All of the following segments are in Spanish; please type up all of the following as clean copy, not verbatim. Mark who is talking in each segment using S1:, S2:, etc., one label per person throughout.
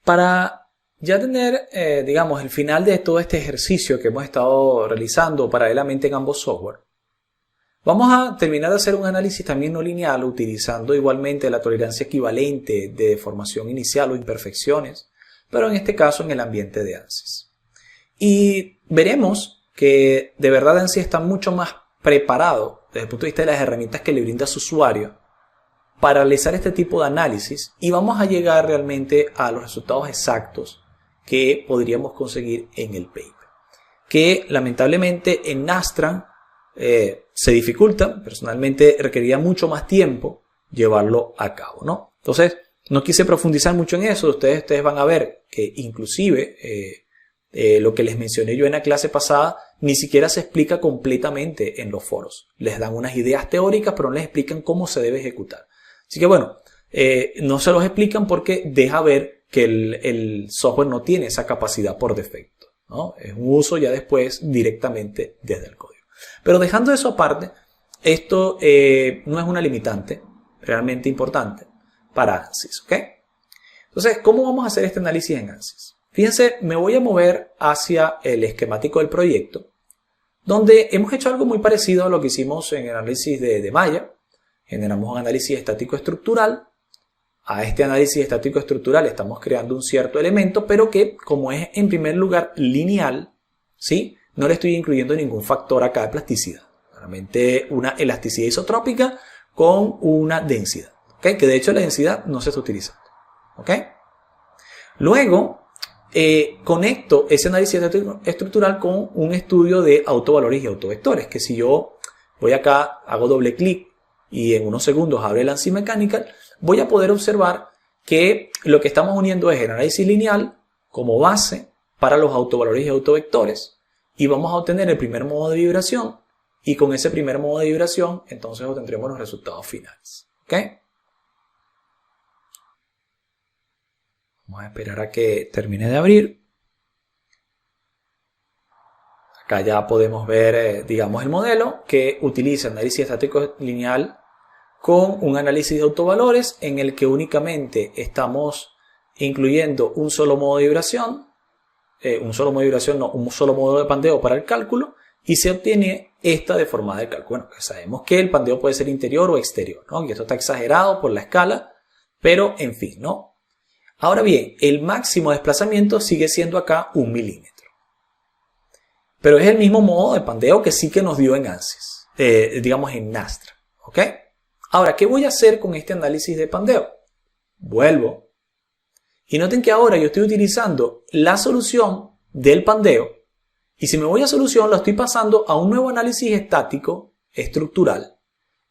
S1: Para ya tener, digamos, el final de todo este ejercicio que hemos estado realizando paralelamente en ambos software, vamos a terminar de hacer un análisis también no lineal utilizando igualmente la tolerancia equivalente de deformación inicial o imperfecciones, pero en este caso en el ambiente de ANSYS. Y veremos que de verdad ANSYS está mucho más preparado desde el punto de vista de las herramientas que le brinda a su usuario para realizar este tipo de análisis y vamos a llegar realmente a los resultados exactos que podríamos conseguir en el paper. Que lamentablemente en Nastran se dificulta, personalmente requeriría mucho más tiempo llevarlo a cabo, ¿no? Entonces, no quise profundizar mucho en eso, ustedes van a ver que inclusive lo que les mencioné yo en la clase pasada ni siquiera se explica completamente en los foros. Les dan unas ideas teóricas, pero no les explican cómo se debe ejecutar. Así que bueno, no se los explican porque deja ver que el software no tiene esa capacidad por defecto, ¿no? Es un uso ya después directamente desde el código. Pero dejando eso aparte, esto no es una limitante realmente importante para ANSYS, ¿ok? Entonces, ¿cómo vamos a hacer este análisis en ANSYS? Fíjense, me voy a mover hacia el esquemático del proyecto, donde hemos hecho algo muy parecido a lo que hicimos en el análisis de Maya. Generamos un análisis estático estructural. A este análisis estático estructural estamos creando un cierto elemento, pero que como es en primer lugar lineal, ¿sí? No le estoy incluyendo ningún factor acá de plasticidad. Realmente una elasticidad isotrópica con una densidad, ¿ok? Que de hecho la densidad no se está utilizando, ¿ok? Luego conecto ese análisis estructural con un estudio de autovalores y autovectores, que si yo voy acá, hago doble clic y en unos segundos abre el ANSYS Mechanical, voy a poder observar que lo que estamos uniendo es el análisis lineal como base para los autovalores y autovectores y vamos a obtener el primer modo de vibración y con ese primer modo de vibración entonces obtendremos los resultados finales, ¿ok? Vamos a esperar a que termine de abrir. Acá ya podemos ver, digamos, el modelo que utiliza análisis estático lineal con un análisis de autovalores en el que únicamente estamos incluyendo un solo modo de vibración, un solo modo de pandeo para el cálculo y se obtiene esta deformada del cálculo. Bueno, sabemos que el pandeo puede ser interior o exterior, ¿no? Y esto está exagerado por la escala, pero en fin, ¿no? Ahora bien, el máximo desplazamiento sigue siendo acá 1 milímetro. Pero es el mismo modo de pandeo que sí que nos dio en ANSYS, digamos en Nastran, ¿ok? Ahora, ¿qué voy a hacer con este análisis de pandeo? Vuelvo. Y noten que ahora yo estoy utilizando la solución del pandeo. Y si me voy a solución, la estoy pasando a un nuevo análisis estático estructural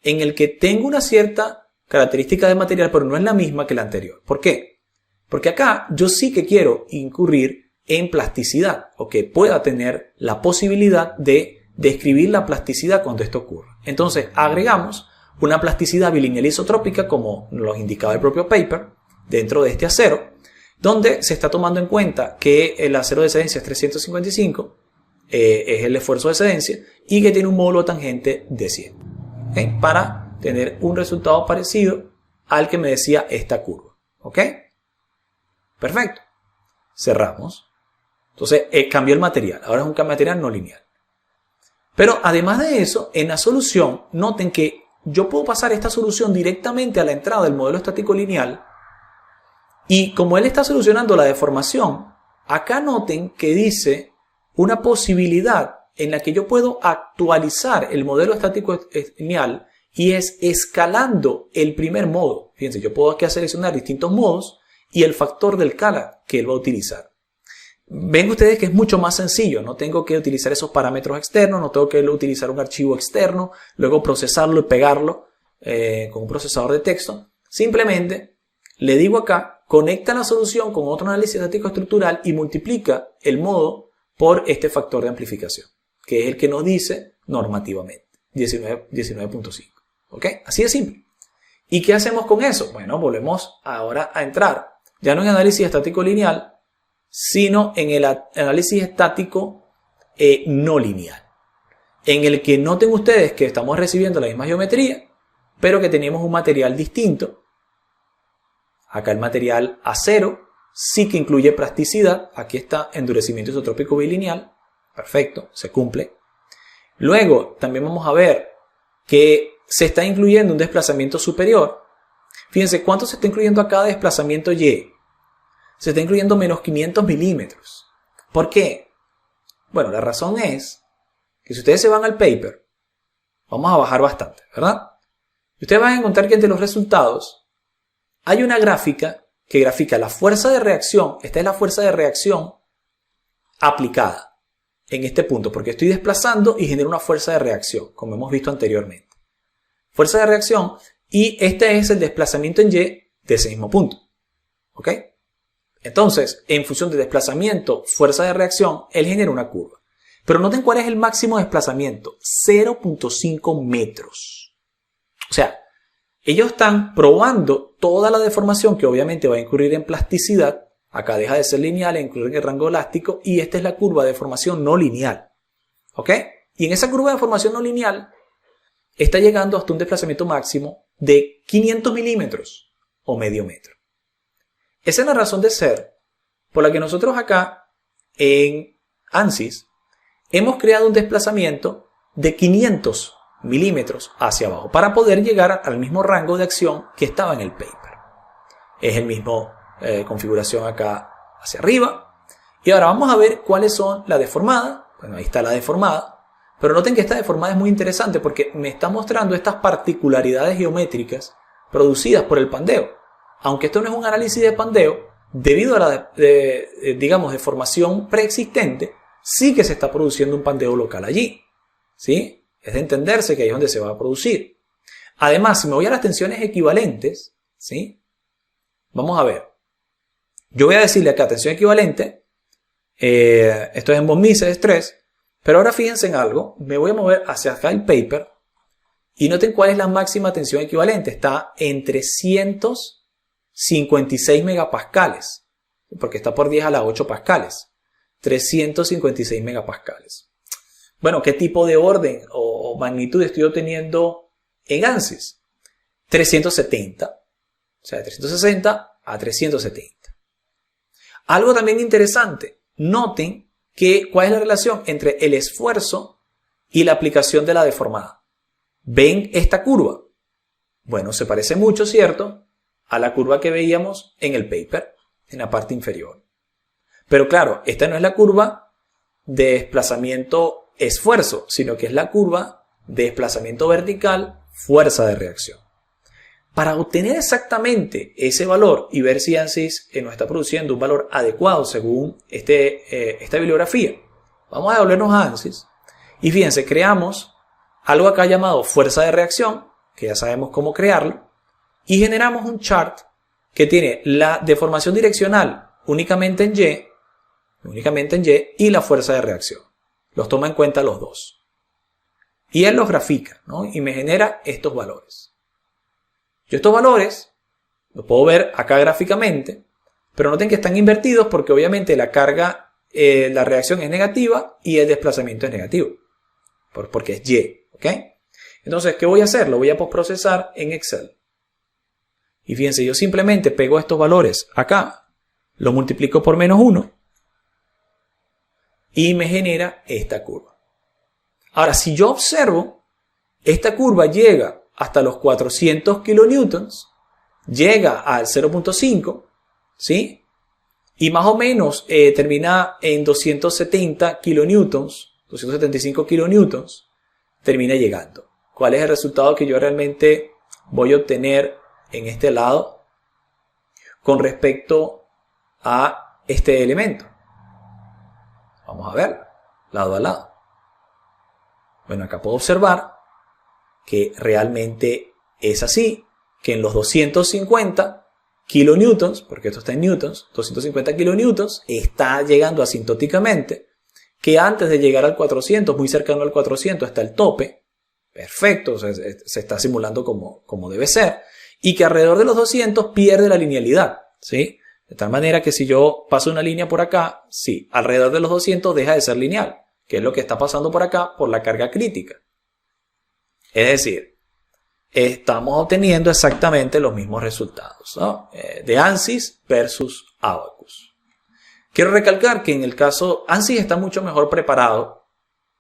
S1: en el que tengo una cierta característica de material, pero no es la misma que la anterior. ¿Por qué? Porque acá yo sí que quiero incurrir en plasticidad o que pueda tener la posibilidad de describir la plasticidad cuando esto ocurra. Entonces agregamos una plasticidad bilineal isotrópica como nos indicaba el propio paper dentro de este acero, donde se está tomando en cuenta que el acero de excedencia es 355, es el esfuerzo de excedencia y que tiene un módulo tangente de 100, ¿okay? Para tener un resultado parecido al que me decía esta curva, ¿ok? Perfecto. Cerramos. Entonces, cambió el material. Ahora es un material no lineal. Pero además de eso, en la solución, noten que yo puedo pasar esta solución directamente a la entrada del modelo estático lineal. Y como él está solucionando la deformación, acá noten que dice una posibilidad en la que yo puedo actualizar el modelo estático lineal y es escalando el primer modo. Fíjense, yo puedo aquí seleccionar distintos modos y el factor del Cala que él va a utilizar. Ven ustedes que es mucho más sencillo, no tengo que utilizar esos parámetros externos, no tengo que utilizar un archivo externo, luego procesarlo y pegarlo con un procesador de texto. Simplemente le digo acá, conecta la solución con otro análisis estático estructural y multiplica el modo por este factor de amplificación, que es el que nos dice normativamente, 19.5. ¿Ok? Así de simple. ¿Y qué hacemos con eso? Bueno, volvemos ahora a entrar ya no en análisis estático lineal, sino en el análisis estático no lineal, en el que noten ustedes que estamos recibiendo la misma geometría, pero que tenemos un material distinto. Acá el material acero sí que incluye plasticidad. Aquí está endurecimiento isotrópico bilineal. Perfecto, se cumple. Luego también vamos a ver que se está incluyendo un desplazamiento superior. Fíjense cuánto se está incluyendo acá de desplazamiento Y. Se está incluyendo menos 500 milímetros. ¿Por qué? Bueno, la razón es que si ustedes se van al paper, vamos a bajar bastante, ¿verdad? Y ustedes van a encontrar que entre los resultados hay una gráfica que grafica la fuerza de reacción. Esta es la fuerza de reacción aplicada en este punto, porque estoy desplazando y genero una fuerza de reacción, como hemos visto anteriormente. Fuerza de reacción, y este es el desplazamiento en Y de ese mismo punto. ¿Ok? Entonces, en función de desplazamiento, fuerza de reacción, él genera una curva. Pero noten cuál es el máximo desplazamiento, 0.5 metros. O sea, ellos están probando toda la deformación que obviamente va a incurrir en plasticidad. Acá deja de ser lineal e incurrir en el rango elástico. Y esta es la curva de deformación no lineal. ¿Ok? Y en esa curva de deformación no lineal está llegando hasta un desplazamiento máximo de 500 milímetros o medio metro. Esa es la razón de ser por la que nosotros acá en ANSYS hemos creado un desplazamiento de 500 milímetros hacia abajo para poder llegar al mismo rango de acción que estaba en el paper. Es el mismo configuración acá hacia arriba. Y ahora vamos a ver cuáles son la deformada. Bueno, ahí está la deformada. Pero noten que esta deformada es muy interesante porque me está mostrando estas particularidades geométricas producidas por el pandeo. Aunque esto no es un análisis de pandeo, debido a la digamos, deformación preexistente, sí que se está produciendo un pandeo local allí. ¿Sí? Es de entenderse que ahí es donde se va a producir. Además, si me voy a las tensiones equivalentes, ¿sí? Vamos a ver. Yo voy a decirle acá tensión equivalente. Esto es en von Mises, es 3. Pero ahora fíjense en algo. Me voy a mover hacia acá el paper. Y noten cuál es la máxima tensión equivalente. Está en 356 megapascales. Porque está por 10 a la 8 pascales. 356 megapascales. Bueno, ¿qué tipo de orden o magnitud estoy obteniendo en ANSYS? 370. O sea, de 360 a 370. Algo también interesante. Noten cuál es la relación entre el esfuerzo y la aplicación de la deformada. ¿Ven esta curva? Bueno, se parece mucho, ¿cierto?, a la curva que veíamos en el paper, en la parte inferior. Pero claro, esta no es la curva de desplazamiento esfuerzo, sino que es la curva de desplazamiento vertical, fuerza de reacción. Para obtener exactamente ese valor y ver si ANSYS nos está produciendo un valor adecuado según esta bibliografía, vamos a devolvernos a ANSYS y fíjense, creamos algo acá llamado fuerza de reacción, que ya sabemos cómo crearlo, y generamos un chart que tiene la deformación direccional únicamente en Y y la fuerza de reacción. Los toma en cuenta los dos. Y él los grafica, ¿no? Y me genera estos valores. Yo estos valores los puedo ver acá gráficamente, pero noten que están invertidos porque obviamente la carga, la reacción es negativa y el desplazamiento es negativo. Porque es Y, ¿ok? Entonces, ¿qué voy a hacer? Lo voy a postprocesar en Excel. Y fíjense, yo simplemente pego estos valores acá, lo multiplico por -1 y me genera esta curva. Ahora, si yo observo, esta curva llega hasta los 400 kilonewtons, llega al 0.5, ¿sí? Y más o menos termina en 270 kilonewtons, 275 kilonewtons, termina llegando. ¿Cuál es el resultado que yo realmente voy a obtener en este lado con respecto a este elemento? Vamos a ver, lado a lado. Bueno, acá puedo observar que realmente es así, que en los 250 kilonewtons, porque esto está en newtons, 250 kilonewtons, está llegando asintóticamente, que antes de llegar al 400, muy cercano al 400, está el tope, perfecto, se está simulando como debe ser, y que alrededor de los 200 pierde la linealidad, ¿sí? De tal manera que si yo paso una línea por acá, sí, alrededor de los 200 deja de ser lineal, que es lo que está pasando por acá por la carga crítica. Es decir, estamos obteniendo exactamente los mismos resultados, ¿no? De ANSYS versus Abacus. Quiero recalcar que en el caso, ANSYS está mucho mejor preparado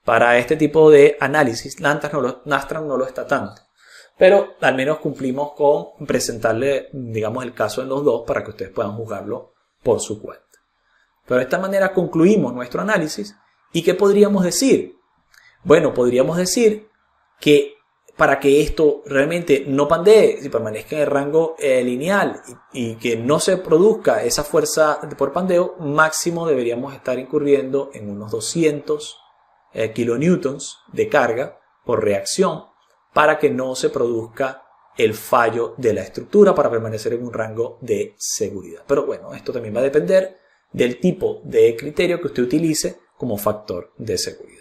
S1: para este tipo de análisis. Nastran no lo está tanto. Pero al menos cumplimos con presentarle, digamos, el caso en los dos para que ustedes puedan juzgarlo por su cuenta. Pero de esta manera concluimos nuestro análisis. ¿Y qué podríamos decir? Bueno, podríamos decir que para que esto realmente no pandee, si permanezca en el rango lineal y que no se produzca esa fuerza por pandeo, máximo deberíamos estar incurriendo en unos 200 kilonewtons de carga por reacción para que no se produzca el fallo de la estructura para permanecer en un rango de seguridad. Pero bueno, esto también va a depender del tipo de criterio que usted utilice como factor de seguridad.